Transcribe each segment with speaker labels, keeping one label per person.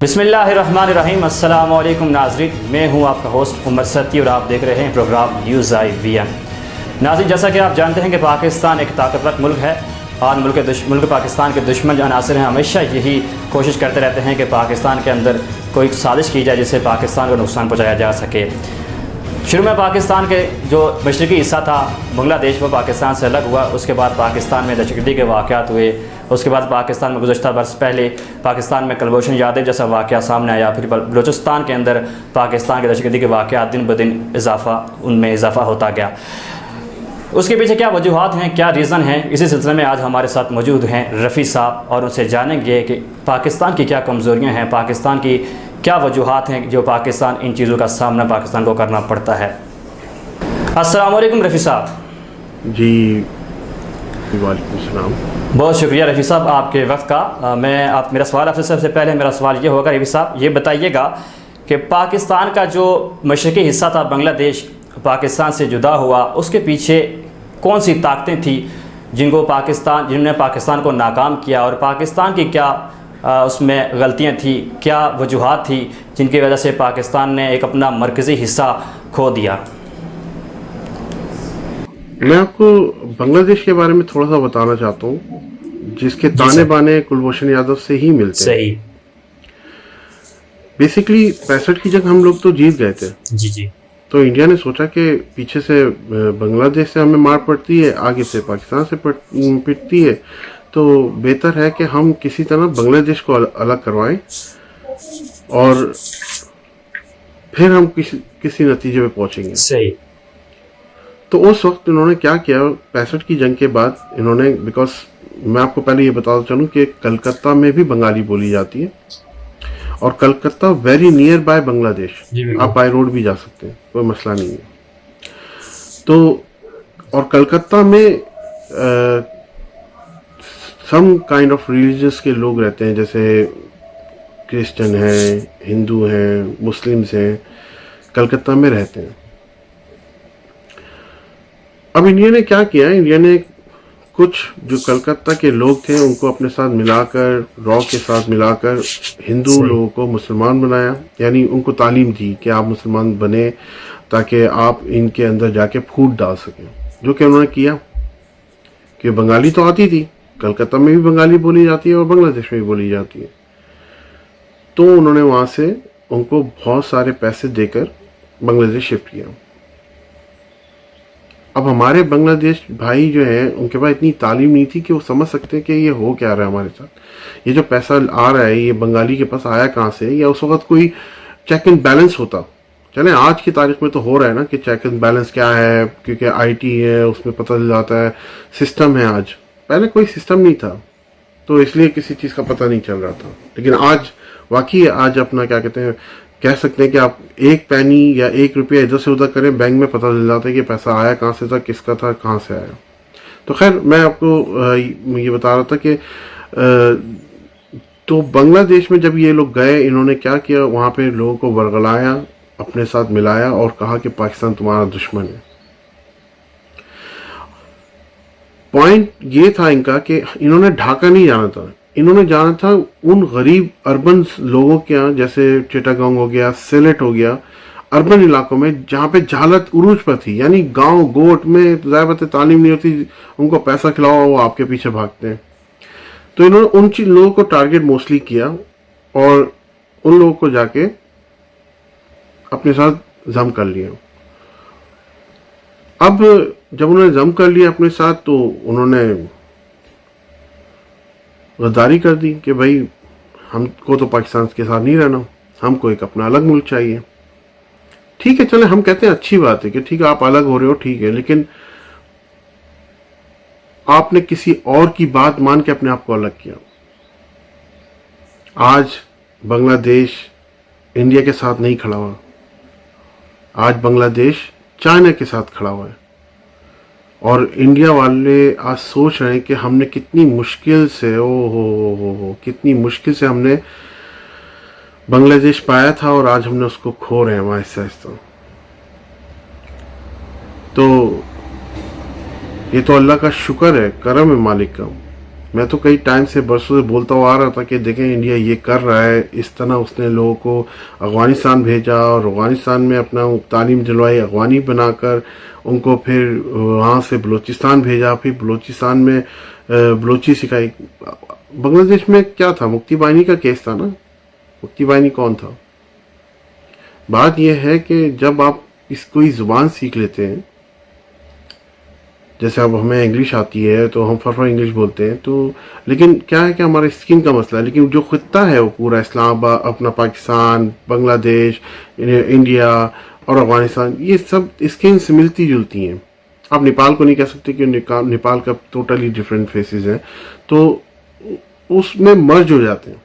Speaker 1: बिस्मिल्लाहिर्रहमानिर्रहीम। अस्सलाम वालेकुम नाज़रीन, मैं हूं आपका होस्ट उमर सती और आप देख रहे हैं प्रोग्राम न्यूज़ IVN। नाज़रीन, जैसा कि आप जानते हैं कि पाकिस्तान एक ताकतवर मुल्क है और मुल्क पाकिस्तान के दुश्मन जो अनासर हैं हमेशा यही कोशिश करते रहते हैं कि पाकिस्तान के अंदर कोई साजिश की जाए जिससे पाकिस्तान को नुकसान पहुँचाया जा सके। शुरू में पाकिस्तान के जो मशरक़ी हिस्सा था बांग्लादेश, वो पाकिस्तान से अलग हुआ। उसके बाद पाकिस्तान में दहशतगर्दी के वाक़यात हुए। उसके बाद पाकिस्तान में गुज़श्ता बरस पहले पाकिस्तान में कुलभूषण यादव जैसा वाक़या सामने आया। फिर बलूचिस्तान के अंदर पाकिस्तान के दहशतगर्दी के वाक़यात दिन ब दिन उनमें इजाफ़ा होता गया। उसके पीछे क्या वजूहात हैं, क्या रीज़न हैं, इसी सिलसिले में आज हमारे साथ मौजूद हैं रफ़ी साहब और उनसे जानेंगे कि पाकिस्तान की क्या कमज़ोरियाँ हैं, पाकिस्तान की क्या वजूहात हैं जो पाकिस्तान इन चीज़ों का सामना पाकिस्तान को करना पड़ता है। अस्सलाम वालेकुम रफ़ी साहब।
Speaker 2: जी वालेकुम सलाम।
Speaker 1: बहुत शुक्रिया रफ़ी साहब आपके वक्त का। मेरा सवाल आपसे सबसे पहले मेरा सवाल ये होगा, रफ़ी साहब ये बताइएगा कि पाकिस्तान का जो मशरक़ी हिस्सा था बांग्लादेश पाकिस्तान से जुदा हुआ, उसके पीछे कौन सी ताकतें थी जिन्होंने पाकिस्तान को नाकाम किया, और पाकिस्तान की क्या उसमें गलतियां थी, क्या वजूहात थी जिनकी वजह से पाकिस्तान ने एक अपना मरकज़ी हिस्सा खो दिया।
Speaker 2: मैं आपको बांग्लादेश के बारे में थोड़ा सा बताना चाहता हूँ, जिसके ताने बाने कुलभूषण यादव से ही मिलते हैं।
Speaker 1: सही।
Speaker 2: बेसिकली 65 की जंग हम लोग तो जीत गए थे।
Speaker 1: जी।
Speaker 2: तो इंडिया ने सोचा कि पीछे से बांग्लादेश से हमें मार पड़ती है, आगे से पाकिस्तान से पिटती है, तो बेहतर है कि हम किसी तरह बांग्लादेश को अलग करवाएं और फिर हम किसी नतीजे पे पहुंचेंगे।
Speaker 1: सही।
Speaker 2: तो उस वक्त इन्होंने क्या किया, 65 की जंग के बाद इन्होंने, बिकॉज मैं आपको पहले ये बताता चलूं कि कलकत्ता में भी बंगाली बोली जाती है और Calcutta very near by Bangladesh, आप बाय रोड भी जा सकते हैं, कोई मसला नहीं है। तो और कलकत्ता में सम काइंड ऑफ रिलीजियस के लोग रहते हैं, जैसे क्रिश्चियन हैं, हिंदू हैं, मुस्लिम्स हैं, कलकत्ता में रहते हैं। अब इंडिया ने क्या किया, इंडिया ने कुछ जो कलकत्ता के लोग थे उनको अपने साथ मिलाकर, रॉ के साथ मिलाकर हिंदू लोगों को मुसलमान बनाया, यानी उनको तालीम दी कि आप मुसलमान बने ताकि आप इनके अंदर जाके फूट डाल सकें, जो कि उन्होंने किया। कि बंगाली तो आती थी, कलकत्ता में भी बंगाली बोली जाती है और बांग्लादेश में भी बोली जाती है, तो उन्होंने वहाँ से उनको बहुत सारे पैसे देकर बांग्लादेश शिफ्ट किया। अब हमारे बांग्लादेश भाई जो हैं उनके पास इतनी तालीम नहीं थी कि वो समझ सकते कि ये हो क्या रहा है हमारे साथ, ये जो पैसा आ रहा है ये बंगाली के पास आया कहाँ से, या उस वक्त कोई चेक एंड बैलेंस होता। चले आज की तारीख में तो हो रहा है ना कि चेक एंड बैलेंस क्या है, क्योंकि IT है उसमें पता चल जाता है, सिस्टम है। आज पहले कोई सिस्टम नहीं था तो इसलिए किसी चीज़ का पता नहीं चल रहा था, लेकिन आज वाकई आज अपना क्या कहते हैं, कह सकते हैं कि आप एक पैनी या 1 रुपया इधर से उधर करें, बैंक में पता चल जाता है कि पैसा आया कहाँ से था, किसका था, कहाँ से आया। तो खैर मैं आपको ये बता रहा था कि तो बांग्लादेश में जब ये लोग गए, इन्होंने क्या किया, वहाँ पे लोगों को वर्गलाया, अपने साथ मिलाया और कहा कि पाकिस्तान तुम्हारा दुश्मन है। पॉइंट ये था इनका कि इन्होंने ढाका नहीं जाना था, इन्होंने जाना था उन गरीब अर्बन लोगों के यहाँ, जैसे चिटागोंग हो गया, सिलेट हो गया, अर्बन इलाकों में जहाँ पे जहालत उरूज पर थी, यानी गांव गोट में ज़ाहिर तालीम नहीं होती, उनको पैसा खिलाओ वो आपके पीछे भागते हैं। तो इन्होंने उन लोगों को टारगेट मोस्टली किया और उन लोगों को जाके अपने साथ जम कर लिया। अब जब उन्होंने जम कर लिया अपने साथ, तो उन्होंने गद्दारी कर दी कि भाई हमको तो पाकिस्तान के साथ नहीं रहना, हमको एक अपना अलग मुल्क चाहिए। ठीक है, चले हम कहते हैं अच्छी बात है कि ठीक है आप अलग हो रहे हो, ठीक है, लेकिन आपने किसी और की बात मान के अपने आप को अलग किया। आज बांग्लादेश इंडिया के साथ नहीं खड़ा हुआ, आज बांग्लादेश चाइना के साथ खड़ा हुआ है, और इंडिया वाले आज सोच रहे हैं कि हमने कितनी मुश्किल से कितनी मुश्किल से हमने बांग्लादेश पाया था और आज हमने उसको खो रहे हैं आहिस्ता आहिस्ता। तो ये तो अल्लाह का शुक्र है, करम है मालिक का। मैं तो कई टाइम से बरसों से बोलता हुआ आ रहा था कि देखें इंडिया ये कर रहा है, इस तरह उसने लोगों को अफ़गानिस्तान भेजा और अफ़गानिस्तान में अपना तालीम दिलवाई, अफ़गानी बनाकर उनको फिर वहाँ से बलूचिस्तान भेजा, फिर बलूचिस्तान में बलूची सिखाई। बांग्लादेश में क्या था, मुक्ति बाहिनी का केस था ना। मुक्ति बाहिनी कौन था? बात यह है कि जब आप कोई ज़ुबान सीख लेते हैं, जैसे अब हमें इंग्लिश आती है तो हम फर इंग्लिश बोलते हैं, तो लेकिन क्या है कि हमारे स्किन का मसला है। लेकिन जो खित्ता है वो पूरा इस्लामाबाद, अपना पाकिस्तान, बांग्लादेश, इंडिया और अफगानिस्तान, ये सब स्किन से मिलती जुलती हैं। आप नेपाल को नहीं कह सकते कि नेपाल का टोटली डिफरेंट फेसेस हैं, तो उसमें मर्ज हो जाते हैं।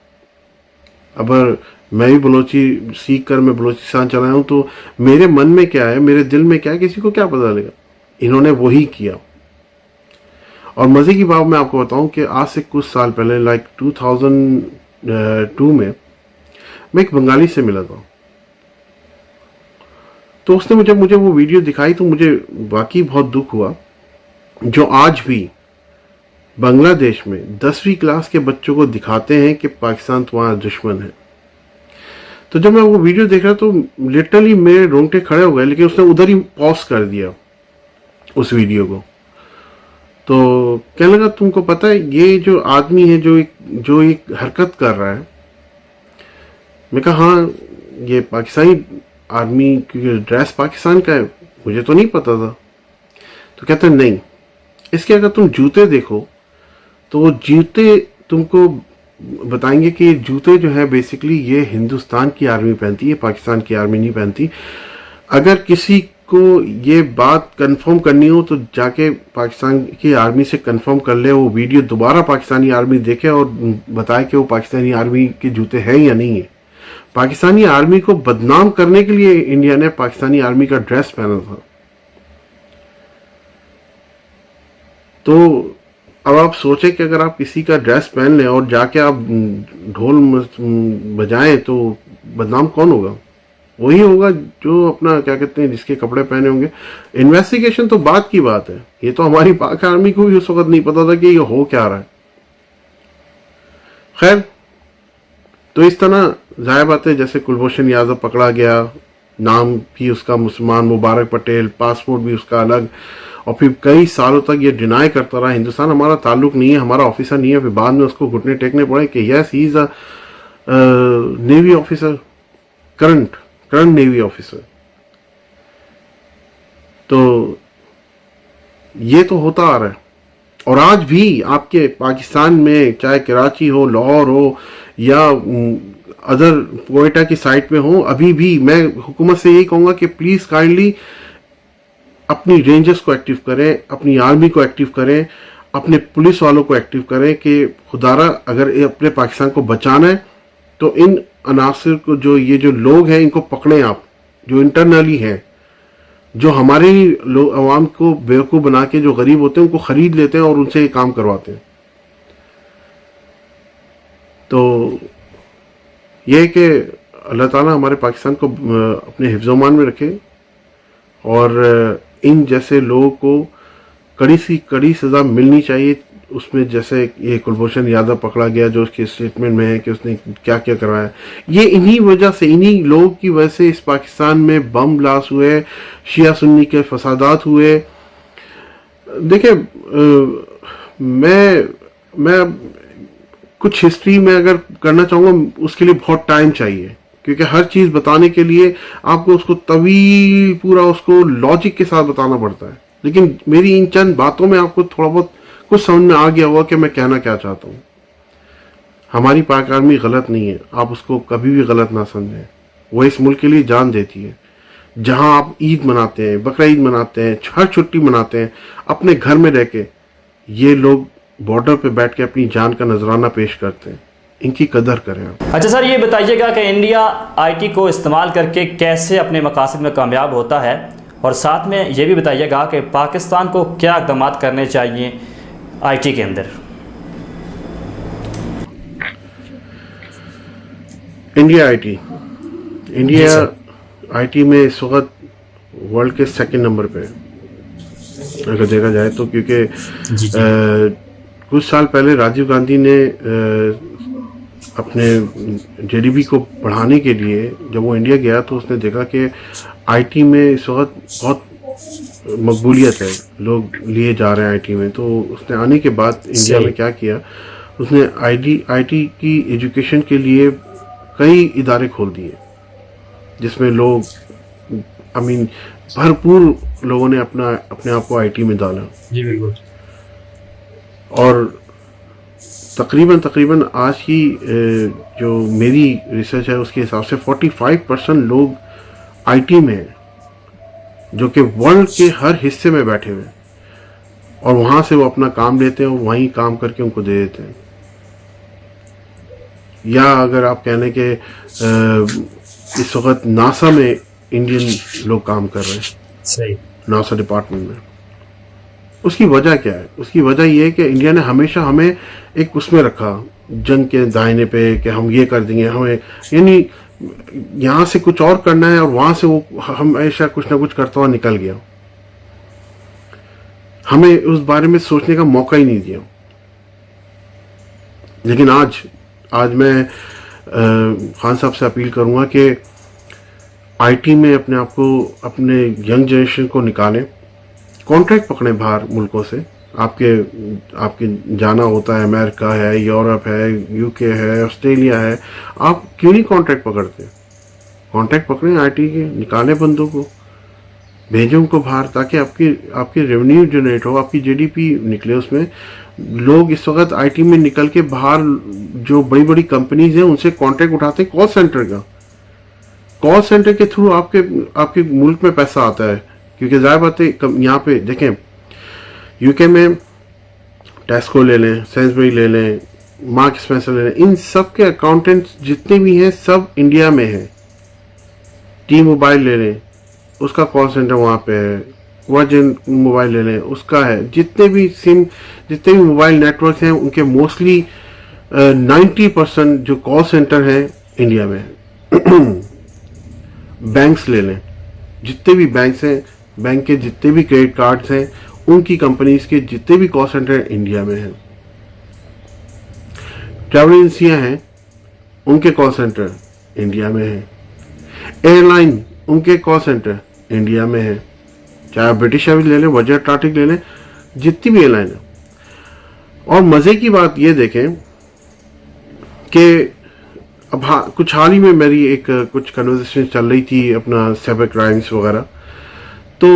Speaker 2: अगर मैं भी बलोची सीख कर मैं बलोचिस्तान चला हूँ तो मेरे मन में क्या है, मेरे दिल में क्या है, किसी को क्या पता लगेगा। इन्होंने वही किया। और मज़े की बात मैं आपको बताऊं कि आज से कुछ साल पहले, लाइक 2002 में मैं एक बंगाली से मिला था। तो उसने जब मुझे वो वीडियो दिखाई तो मुझे वाकई बहुत दुख हुआ, जो आज भी बांग्लादेश में 10वीं क्लास के बच्चों को दिखाते हैं कि पाकिस्तान तुम्हारा दुश्मन है। तो जब मैं वो वीडियो देख रहा तो लिटरली मेरे रोंगटे खड़े हो गए, लेकिन उसने उधर ही पॉज कर दिया उस वीडियो को। तो कहने लगा तुमको पता है ये जो आदमी है जो एक हरकत कर रहा है। मैं कहा हाँ, ये पाकिस्तानी आर्मी क्योंकि ड्रेस पाकिस्तान का है, मुझे तो नहीं पता था। तो कहते हैं नहीं, इसके अगर तुम जूते देखो तो वो जूते तुमको बताएंगे कि ये जूते जो है बेसिकली ये हिंदुस्तान की आर्मी पहनती है, पाकिस्तान की आर्मी नहीं पहनती। अगर किसी को ये बात कंफर्म करनी हो तो जाके पाकिस्तान की आर्मी से कंफर्म कर ले, वो वीडियो दोबारा पाकिस्तानी आर्मी देखे और बताए कि वो पाकिस्तानी आर्मी के जूते हैं या नहीं है। पाकिस्तानी आर्मी को बदनाम करने के लिए इंडिया ने पाकिस्तानी आर्मी का ड्रेस पहना था। तो अब आप सोचे कि अगर आप किसी का ड्रेस पहन लें और जाके आप ढोल बजाएं तो बदनाम कौन होगा? वही होगा जो अपना क्या कहते हैं जिसके कपड़े पहने होंगे। इन्वेस्टिगेशन तो बात की बात है, ये तो हमारी पाक आर्मी को भी उस वक्त नहीं पता था कि ये हो क्या रहा है। खैर, तो इस तरह जाहिर बात है जैसे कुलभूषण यादव पकड़ा गया, नाम भी उसका मुसलमान मुबारक पटेल, पासपोर्ट भी उसका अलग, और फिर कई सालों तक ये डिनाई करता रहा हिंदुस्तान हमारा ताल्लुक नहीं है, हमारा ऑफिसर नहीं है। फिर बाद में उसको घुटने टेकने पड़े कि yes he is a navy officer, current navy officer. तो ये तो होता आ रहा है। और आज भी आपके पाकिस्तान में चाहे कराची हो, लाहौर हो या अदर कोयटा की साइड में हो, अभी भी मैं हुकूमत से यही कहूँगा कि प्लीज़ काइंडली अपनी रेंजर्स को एक्टिव करें, अपनी आर्मी को एक्टिव करें, अपने पुलिस वालों को एक्टिव करें कि खुदारा अगर अपने पाकिस्तान को बचाना है तो इन अनासिर को, जो ये जो लोग हैं इनको पकड़ें आप, जो इंटरनली हैं, जो हमारे अवाम को बेवकूफ़ बना के जो गरीब होते हैं उनको ख़रीद लेते हैं और उनसे ये काम करवाते हैं। तो ये कि अल्लाह ताला हमारे पाकिस्तान को अपने हिफ्ज़-ओ-मान में रखे और इन जैसे लोगों को कड़ी सी कड़ी सज़ा मिलनी चाहिए। उसमें जैसे ये कुलभूषण यादव पकड़ा गया, जो उसके स्टेटमेंट में है कि उसने क्या क्या करवाया, ये इन्हीं वजह से, इन्हीं लोगों की वजह से इस पाकिस्तान में बम ब्लास्ट हुए, शिया सुन्नी के फसादात हुए। देखिए मैं कुछ हिस्ट्री में अगर करना चाहूँगा उसके लिए बहुत टाइम चाहिए, क्योंकि हर चीज़ बताने के लिए आपको उसको तवील पूरा उसको लॉजिक के साथ बताना पड़ता है। लेकिन मेरी इन चंद बातों में आपको थोड़ा बहुत कुछ समझ में आ गया होगा कि मैं कहना क्या चाहता हूँ। हमारी पाक आर्मी गलत नहीं है, आप उसको कभी भी गलत ना समझें। वो इस मुल्क के लिए जान देती है। जहाँ आप ईद मनाते हैं, बकरा ईद मनाते हैं, हर छुट्टी मनाते हैं, अपने घर में रह के ये लोग बॉर्डर पे बैठ के अपनी जान का नजराना पेश करते हैं। इनकी कदर करें आप।
Speaker 1: अच्छा सर, ये बताइएगा कि इंडिया आईटी को इस्तेमाल करके कैसे अपने मकासद में कामयाब होता है, और साथ में ये भी बताइएगा कि पाकिस्तान को क्या इक़दाम करने चाहिए आईटी के अंदर।
Speaker 2: इंडिया आईटी में इस वक्त वर्ल्ड के सेकंड नंबर पे है अगर देखा जाए तो, क्योंकि कुछ साल पहले राजीव गांधी ने अपने जीडीपी को बढ़ाने के लिए जब वो इंडिया गया तो उसने देखा कि आईटी में इस वक्त बहुत मकबूलियत है, लोग लिए जा रहे हैं आईटी में। तो उसने आने के बाद इंडिया में क्या किया, उसने आईटी की एजुकेशन के लिए कई इदारे खोल दिए जिसमें लोग भरपूर लोगों ने अपने आप को आईटी में डाला।
Speaker 1: जी बिल्कुल।
Speaker 2: और तकरीबन आज की जो मेरी रिसर्च है उसके हिसाब से 45% लोग आईटी में हैं, जो कि वर्ल्ड के हर हिस्से में बैठे हुए हैं, और वहाँ से वो अपना काम लेते हैं और वहीं काम करके उनको दे देते हैं। या अगर आप कहने के इस वक्त नासा में इंडियन लोग काम कर रहे हैं,
Speaker 1: सही,
Speaker 2: नासा डिपार्टमेंट में। उसकी वजह क्या है? उसकी वजह यह है कि इंडिया ने हमेशा हमें एक उसमें रखा, जंग के दाहिने पे, कि हम ये कर देंगे, हमें यानी यहाँ से कुछ और करना है और वहाँ से वो हमेशा कुछ ना कुछ करता हुआ निकल गया। हमें उस बारे में सोचने का मौका ही नहीं दिया। लेकिन आज मैं खान साहब से अपील करूँगा कि आईटी में अपने आप को, अपने यंग जनरेशन को निकालें, कॉन्ट्रैक्ट पकड़ें बाहर मुल्कों से। आपके जाना होता है, अमेरिका है, यूरोप है, यूके है, ऑस्ट्रेलिया है, आप क्यों नहीं कॉन्ट्रैक्ट पकड़ते? कॉन्ट्रैक्ट पकड़ें आईटी के, निकालें बंदों को, भेजें उनको बाहर, ताकि आपकी रेवेन्यू जनरेट हो, आपकी जीडीपी निकले उसमें। लोग इस वक्त आईटी में निकल के बाहर जो बड़ी बड़ी कंपनीज हैं उनसे कॉन्ट्रैक्ट उठाते हैं, कॉल सेंटर का। कॉल सेंटर के थ्रू आपके मुल्क में पैसा आता है, क्योंकि ज़ाहिर बात है यहाँ पे देखें, यूके में टेस्को ले लें, सेंसबरी ले लें, मार्क स्पेंसर ले लें, इन सब के अकाउंटेंट्स जितने भी हैं सब इंडिया में हैं। टी मोबाइल ले लें, उसका कॉल सेंटर वहाँ पे है। वर्जिन मोबाइल ले लें, उसका है। जितने भी मोबाइल नेटवर्क हैं उनके मोस्टली 90% जो कॉल सेंटर हैं इंडिया में है। बैंक्स ले लें, जितने भी बैंक्स हैं, बैंक के जितने भी क्रेडिट कार्ड्स हैं, उनकी कंपनीज के जितने भी कॉल सेंटर इंडिया में हैं। ट्रैवल एजेंसियां हैं, उनके कॉल सेंटर इंडिया में हैं। एयरलाइन, उनके कॉल सेंटर इंडिया में हैं। चाहे ब्रिटिश एयरवेज ले लें, वर्जिन अटलांटिक ले लें, जितनी भी एयरलाइन है। और मज़े की बात ये देखें कि अब कुछ हाल ही में मेरी कुछ कन्वर्सेशन चल रही थी अपना साइबर क्राइम्स वगैरह, तो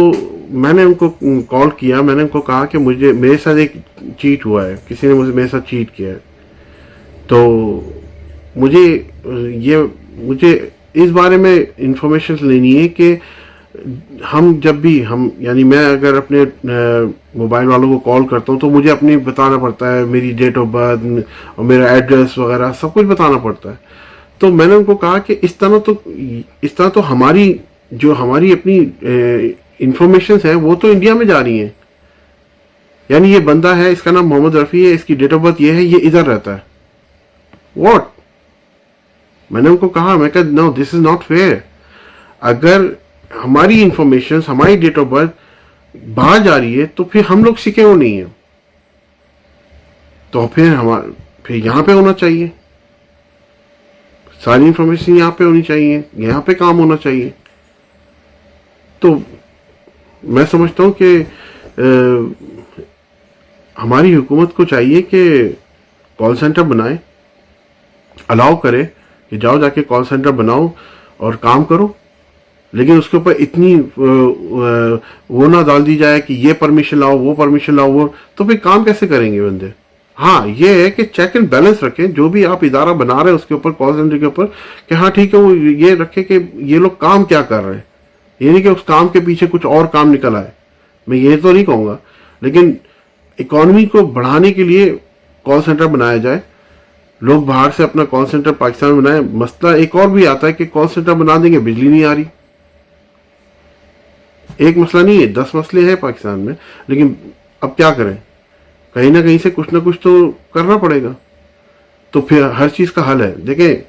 Speaker 2: मैंने उनको कॉल किया, मैंने उनको कहा कि मेरे साथ एक चीट हुआ है, किसी ने मेरे साथ चीट किया है। तो मुझे इस बारे में इंफॉर्मेशन लेनी है कि यानी मैं अगर अपने मोबाइल वालों को कॉल करता हूँ तो मुझे अपनी बताना पड़ता है, मेरी डेट ऑफ बर्थ और मेरा एड्रेस वगैरह सब कुछ बताना पड़ता है। तो मैंने उनको कहा कि इस तरह तो हमारी अपनी इंफॉर्मेशन है वो तो इंडिया में जा रही है। यानी ये बंदा है, इसका नाम मोहम्मद रफ़ी है, इसकी डेट ऑफ बर्थ ये है, ये इधर रहता है। व्हाट? मैंने उनको कहा, मैं कहा no, this is not fair. अगर हमारी इंफॉर्मेशन, हमारी डेट ऑफ बर्थ बाहर जा रही है तो फिर हम लोग सीखे वो नहीं है, तो फिर यहाँ पे होना चाहिए, सारी इंफॉर्मेशन यहाँ पे होनी चाहिए, यहाँ पे काम होना चाहिए। तो मैं समझता हूँ कि हमारी हुकूमत को चाहिए कि कॉल सेंटर बनाए, अलाउ करे कि जाओ जाके कॉल सेंटर बनाओ और काम करो, लेकिन उसके ऊपर इतनी वो ना डाल दी जाए कि ये परमिशन लाओ, वो परमिशन लाओ, वो तो फिर काम कैसे करेंगे बंदे। हाँ, ये है कि चेक एंड बैलेंस रखें, जो भी आप इदारा बना रहे हैं उसके ऊपर, कॉल सेंटर के ऊपर, कि हाँ ठीक है, वो ये रखे कि ये लोग काम क्या कर रहे हैं, ये नहीं कि उस काम के पीछे कुछ और काम निकल आए। मैं ये तो नहीं कहूँगा, लेकिन इकॉनमी को बढ़ाने के लिए कॉल सेंटर बनाया जाए, लोग बाहर से अपना कॉल सेंटर पाकिस्तान में बनाए। मसला एक और भी आता है कि कॉल सेंटर बना देंगे, बिजली नहीं आ रही। एक मसला नहीं है, 10 मसले हैं पाकिस्तान में, लेकिन अब क्या करें, कहीं ना कहीं से कुछ ना कुछ तो करना पड़ेगा। तो फिर हर चीज का हल है। देखें,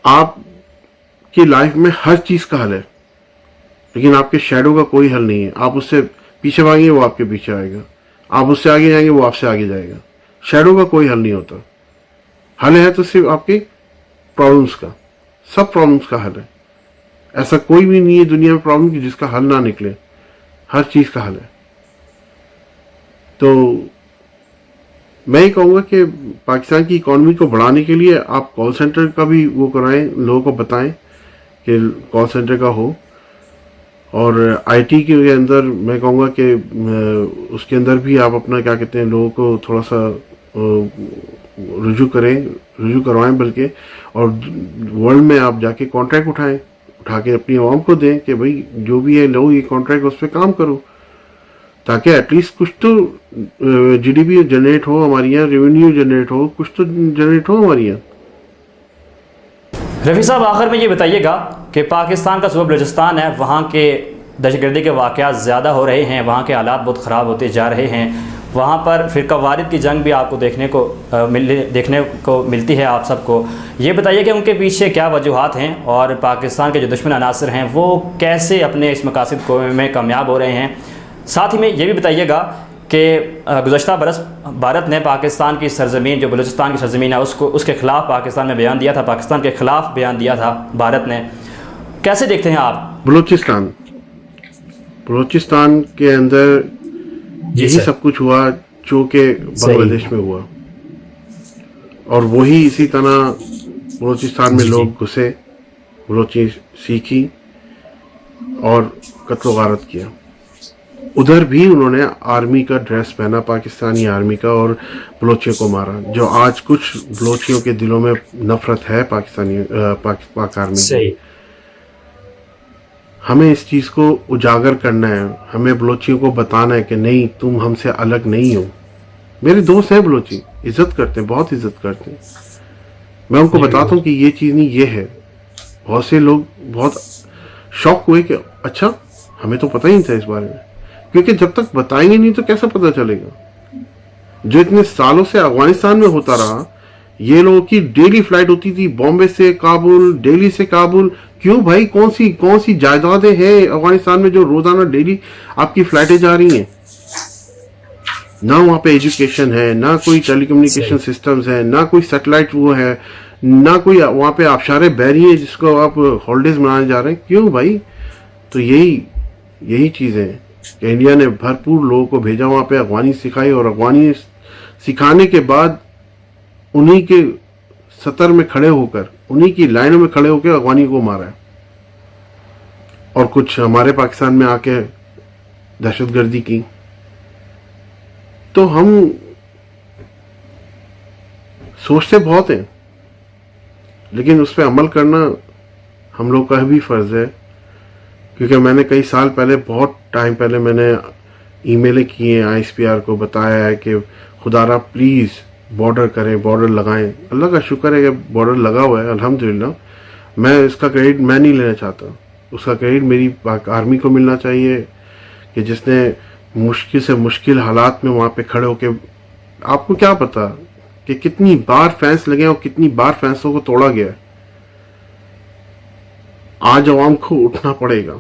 Speaker 2: आपकी लाइफ में हर चीज का हल है, लेकिन आपके शैडो का कोई हल नहीं है। आप उससे पीछे भागेंगे, वो आपके पीछे आएगा। आप उससे आगे जाएंगे, वो आपसे आगे जाएगा। शैडो का कोई हल नहीं होता। हल है तो सिर्फ आपके प्रॉब्लम्स का, सब प्रॉब्लम्स का हल है। ऐसा कोई भी नहीं है दुनिया में प्रॉब्लम की जिसका हल ना निकले, हर चीज का हल है। तो मैं ये कहूँगा कि पाकिस्तान की इकोनॉमी को बढ़ाने के लिए आप कॉल सेंटर का भी वो कराएं, लोगों को बताएं कि कॉल सेंटर का हो। और आईटी के अंदर मैं कहूँगा कि उसके अंदर भी आप अपना क्या कहते हैं, लोगों को थोड़ा सा रुजू करवाएं बल्कि, और वर्ल्ड में आप जाके कॉन्ट्रैक्ट उठा के अपनी आवाम को दें कि भाई जो भी है लो ये कॉन्ट्रैक्ट, उस पर काम करो, ताकि एटलीस्ट कुछ तो जीडीपी जनरेट हो हमारी यहाँ, रेवेन्यू जनरेट हो, कुछ तो जनरेट हो हमारी यहाँ।
Speaker 1: रफ़ी साहब, आखिर में ये बताइएगा कि पाकिस्तान का सूबा बलूचिस्तान है, वहाँ के दहशतगर्दी के वाक़यात ज़्यादा हो रहे हैं, वहाँ के हालात बहुत ख़राब होते जा रहे हैं, वहाँ पर फ़िरक़ावारियत की जंग भी आपको देखने को मिलती है आप सबको। ये बताइए कि उनके पीछे क्या वजूहात हैं और पाकिस्तान के जो दुश्मन अनासर हैं वो कैसे अपने इस मकासद को में कामयाब हो रहे हैं। साथ ही में ये भी बताइएगा कि गुज़श्ता बरस भारत ने पाकिस्तान की सरज़मीन, जो बलूचिस्तान की सरज़मीन है, उसके ख़िलाफ़ पाकिस्तान में बयान दिया था, पाकिस्तान के ख़िलाफ़ बयान दिया था भारत ने। कैसे देखते हैं आप
Speaker 2: बलूचिस्तान के अंदर यही सब कुछ हुआ जो कि बांग्लादेश में हुआ, और वही इसी तरह बलूचिस्तान में लोग घुसे, बलूची सीखी और कत्ल गारत किया। उधर भी उन्होंने आर्मी का ड्रेस पहना, पाकिस्तानी आर्मी का, और बलोचियों को मारा। जो आज कुछ बलोचियों के दिलों में नफरत है पाकिस्तानी पाक आर्मी से। हमें इस चीज़ को उजागर करना है, हमें बलोचियों को बताना है कि नहीं, तुम हमसे अलग नहीं हो। मेरे दोस्त हैं बलोची, इज्जत करते हैं, बहुत इज्जत करते हैं। मैं उनको बताता हूँ कि ये चीज़ नहीं, ये है। बहुत से लोग बहुत शॉक हुए कि अच्छा, हमें तो पता ही नहीं था इस बारे में, क्योंकि जब तक बताएंगे नहीं तो कैसा पता चलेगा। जो इतने सालों से अफगानिस्तान में होता रहा, ये लोगों की डेली फ्लाइट होती थी बॉम्बे से काबुल, दिल्ली से काबुल। क्यों भाई, कौन सी जायदादें हैं अफगानिस्तान में जो रोजाना डेली आपकी फ्लाइटें जा रही हैं? ना वहां पे एजुकेशन है, ना कोई टेलीकम्युनिकेशन सिस्टम्स है, ना कोई सैटेलाइट वो है, ना कोई वहां पे आबशारे बह रही है जिसको आप हॉलीडेज मनाने जा रहे हैं। क्यों भाई? तो यही चीजें हैं कि इंडिया ने भरपूर लोगों को भेजा वहां पे, अफगानी सिखाई, और अफगानी सिखाने के बाद उन्हीं के सतर में खड़े होकर, उन्हीं की लाइनों में खड़े होकर अफगानी को मारा है। और कुछ हमारे पाकिस्तान में आके दहशतगर्दी की। तो हम सोचते बहुत हैं, लेकिन उस पर अमल करना हम लोग का भी फर्ज है। क्योंकि मैंने कई साल पहले, बहुत टाइम पहले मैंने ईमेलें की हैं ISPR को, बताया है कि खुदारा प्लीज़ बॉर्डर करें, बॉर्डर लगाएं। अल्लाह का शुक्र है कि बॉर्डर लगा हुआ है, अल्हम्दुलिल्लाह। मैं इसका क्रेडिट मैं नहीं लेना चाहता, उसका क्रेडिट मेरी पाक आर्मी को मिलना चाहिए कि जिसने मुश्किल से मुश्किल हालात में वहाँ पे खड़े होके, आपको क्या पता कि कितनी बार फैंस लगे और कितनी बार फैंसों को तोड़ा गया। आज आवाम को उठना पड़ेगा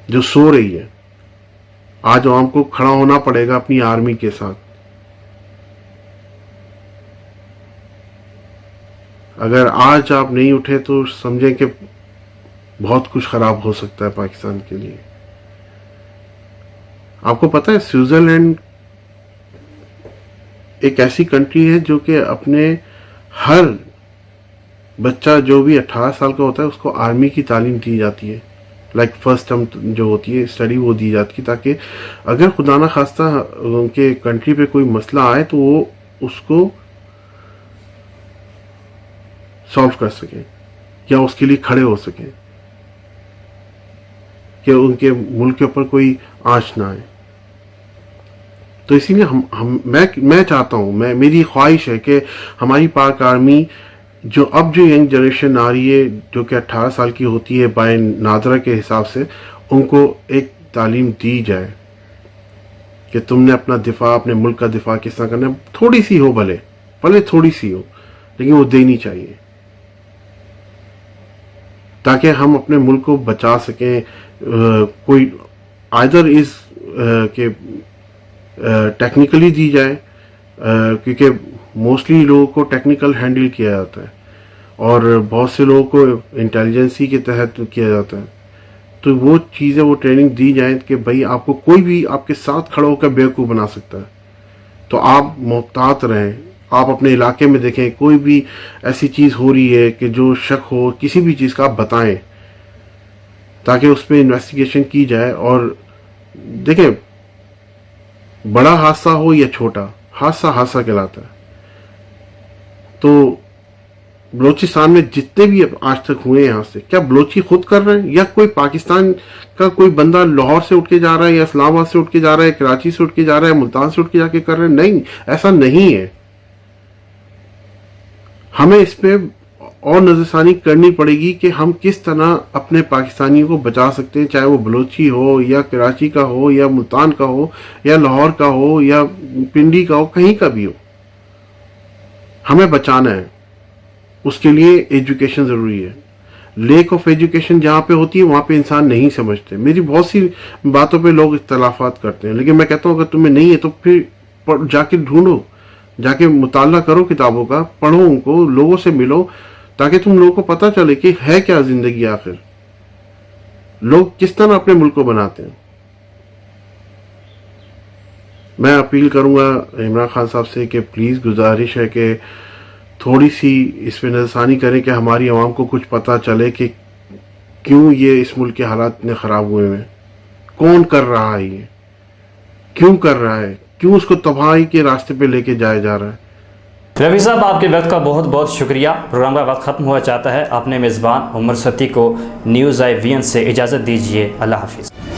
Speaker 2: जो सो रही है, आज आवाम को खड़ा होना पड़ेगा अपनी आर्मी के साथ। अगर आज आप नहीं उठे तो समझें कि बहुत कुछ खराब हो सकता है पाकिस्तान के लिए। आपको पता है स्विट्जरलैंड एक ऐसी कंट्री है जो कि अपने हर बच्चा जो भी 18 साल का होता है उसको आर्मी की तालीम दी जाती है। लाइक फर्स्ट टर्म जो होती है स्टडी वो दी जाती है, ताकि अगर खुदा ना खास्ता उनके कंट्री पे कोई मसला आए तो वो उसको सॉल्व कर सके या उसके लिए खड़े हो सके, कि उनके मुल्क के ऊपर कोई आंच ना आए। तो इसीलिए मैं चाहता हूँ, मेरी ख्वाहिश है कि हमारी पाक आर्मी जो यंग जनरेशन आ रही है, जो कि 18 साल की होती है बाय नादरा के हिसाब से, उनको एक तालीम दी जाए कि तुमने अपना दिफा, अपने मुल्क का दिफा किस तरह करना है। थोड़ी सी हो, भले थोड़ी सी हो, लेकिन वो देनी चाहिए ताकि हम अपने मुल्क को बचा सकें। कोई आइदर इस के टेक्निकली दी जाए, क्योंकि मोस्टली लोगों को टेक्निकल हैंडल किया जाता है और बहुत से लोगों को इंटेलिजेंसी के तहत किया जाता है। तो वो चीज़ें, वो ट्रेनिंग दी जाए कि भाई आपको कोई भी आपके साथ खड़ा होकर बेवकूफ़ बना सकता है, तो आप मोहतात रहें। आप अपने इलाके में देखें कोई भी ऐसी चीज़ हो रही है कि जो शक हो किसी भी चीज़ का, आप बताएं ताकि उस पर इन्वेस्टिगेशन की जाए। और देखें, बड़ा हादसा हो या छोटा, हादसा हादसा कहलाता है। तो बलूचिस्तान में जितने भी आज तक हुए यहाँ से, क्या बलोची खुद कर रहे हैं या कोई पाकिस्तान का कोई बंदा लाहौर से उठ के जा रहा है या इस्लामाबाद से उठ के जा रहा है, कराची से उठ के जा रहा है, मुल्तान से उठ के जाके कर रहे हैं? नहीं, ऐसा नहीं है। हमें इस पे और नजरसानी करनी पड़ेगी कि हम किस तरह अपने पाकिस्तानियों को बचा सकते हैं, चाहे वो बलोची हो या कराची का हो या मुल्तान का हो या लाहौर का हो या पिंडी का हो, कहीं का भी हो, हमें बचाना है। उसके लिए एजुकेशन ज़रूरी है। लेक ऑफ एजुकेशन जहाँ पे होती है वहाँ पे इंसान नहीं समझते। मेरी बहुत सी बातों पे लोग इख्तलाफात करते हैं, लेकिन मैं कहता हूँ अगर तुम्हें नहीं है तो फिर जाके ढूंढो, जाके मुताला करो किताबों का, पढ़ो उनको, लोगों से मिलो, ताकि तुम लोगों को पता चले कि है क्या ज़िंदगी, आखिर लोग किस तरह अपने मुल्क को बनाते हैं। मैं अपील करूँगा इमरान खान साहब से कि प्लीज़, गुजारिश है कि थोड़ी सी इस पर नज़रसानी करें कि हमारी आवाम को कुछ पता चले कि क्यों ये इस मुल्क के हालात इतने ख़राब हुए हैं, कौन कर रहा है ये, क्यों कर रहा है, क्यों उसको तबाही के रास्ते पे लेके जाया जा रहा है।
Speaker 1: रफ़ी साहब, आपके वक्त का बहुत बहुत शुक्रिया। प्रोग्राम का वक्त ख़त्म हुआ चाहता है। अपने मेज़बान उमर सती को न्यूज़ IVN से इजाज़त दीजिए। अल्लाह हाफिज़।